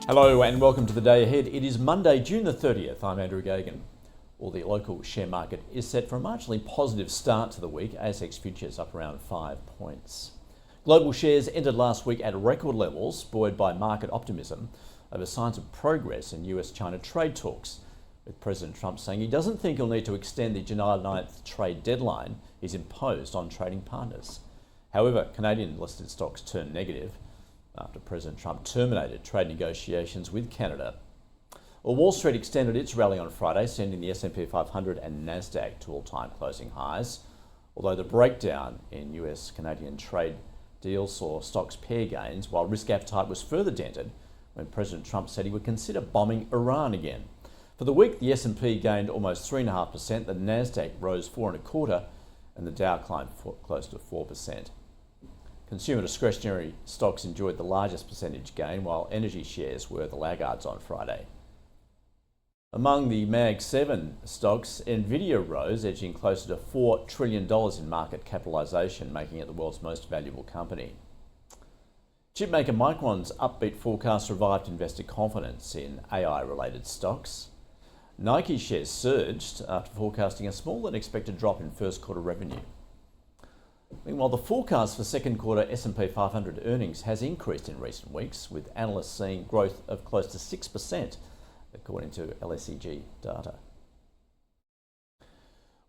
Hello and welcome to the day ahead. It is Monday, June the 30th. I'm Andrew Gagan. Well, the local share market is set for a marginally positive start to the week. ASX futures up around 5 points. Global shares ended last week at record levels, buoyed by market optimism over signs of progress in US-China trade talks, with President Trump saying he doesn't think he'll need to extend the July 9th trade deadline he's imposed on trading partners. However, Canadian listed stocks turned negative after President Trump terminated trade negotiations with Canada. Well, Wall Street extended its rally on Friday, sending the S&P 500 and Nasdaq to all-time closing highs, although the breakdown in US-Canadian trade deals saw stocks pair gains, while risk appetite was further dented when President Trump said he would consider bombing Iran again. For the week, the S&P gained almost 3.5%, the Nasdaq rose 4.25%, and the Dow climbed close to 4%. Consumer discretionary stocks enjoyed the largest percentage gain, while energy shares were the laggards on Friday. Among the Mag 7 stocks, Nvidia rose, edging closer to $4 trillion in market capitalisation, making it the world's most valuable company. Chipmaker Micron's upbeat forecast revived investor confidence in AI-related stocks. Nike shares surged after forecasting a smaller than expected drop in first quarter revenue. Meanwhile, the forecast for second quarter S&P 500 earnings has increased in recent weeks, with analysts seeing growth of close to 6%, according to LSEG data.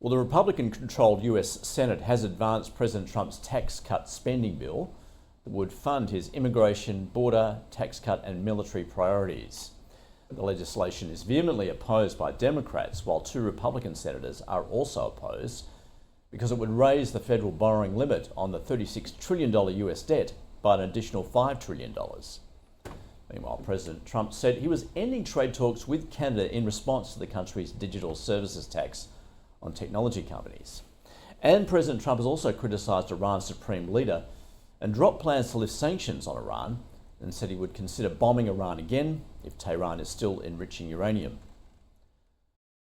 Well, the Republican-controlled US Senate has advanced President Trump's tax cut spending bill that would fund his immigration, border, tax cut and military priorities. The legislation is vehemently opposed by Democrats, while 2 Republican senators are also opposed, because it would raise the federal borrowing limit on the $36 trillion US debt by an additional $5 trillion. Meanwhile, President Trump said he was ending trade talks with Canada in response to the country's digital services tax on technology companies. And President Trump has also criticised Iran's supreme leader and dropped plans to lift sanctions on Iran, and said he would consider bombing Iran again if Tehran is still enriching uranium.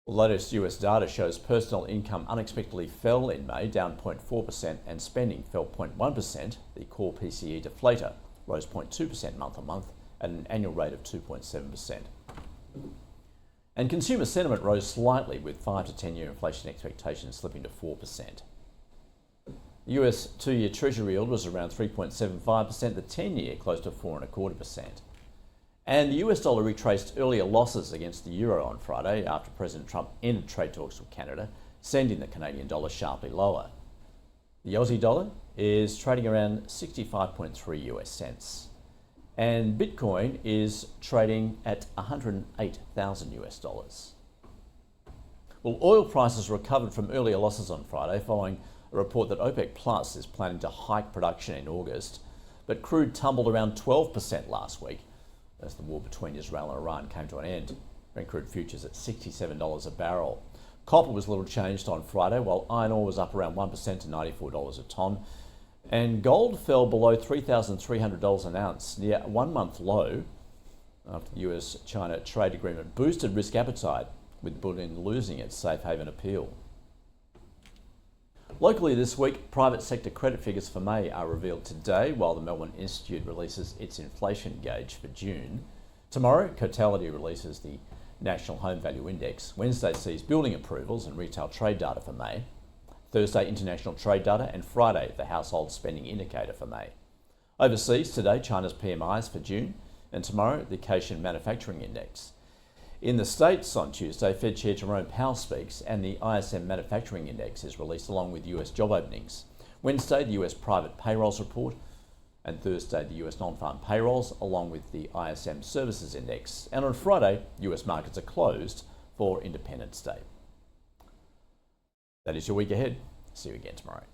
The latest US data shows personal income unexpectedly fell in May, down 0.4%, and spending fell 0.1%. The core PCE deflator rose 0.2% month on month at an annual rate of 2.7%. And consumer sentiment rose slightly, with 5 to 10-year inflation expectations slipping to 4%. The US 2-year Treasury yield was around 3.75%, the 10-year close to 4.25%. And the US dollar retraced earlier losses against the euro on Friday after President Trump ended trade talks with Canada, sending the Canadian dollar sharply lower. The Aussie dollar is trading around 65.3 US cents. And Bitcoin is trading at 108,000 US dollars. Well, oil prices recovered from earlier losses on Friday following a report that OPEC Plus is planning to hike production in August, but crude tumbled around 12% last week as the war between Israel and Iran came to an end. Brent crude futures at $67 a barrel. Copper was little changed on Friday, while iron ore was up around 1% to $94 a tonne. And gold fell below $3,300 an ounce, near a 1-month low, after the US-China trade agreement boosted risk appetite, with bullion losing its safe haven appeal. Locally this week, private sector credit figures for May are revealed today, while the Melbourne Institute releases its inflation gauge for June. Tomorrow, Cotality releases the National Home Value Index. Wednesday sees building approvals and retail trade data for May. Thursday, international trade data, and Friday, the household spending indicator for May. Overseas today, China's PMIs for June, and tomorrow, the Caixin Manufacturing Index. In the States on Tuesday, Fed Chair Jerome Powell speaks, and the ISM Manufacturing Index is released along with US job openings. Wednesday, the US private payrolls report, and Thursday, the US non-farm payrolls, along with the ISM Services Index. And on Friday, US markets are closed for Independence Day. That is your week ahead. See you again tomorrow.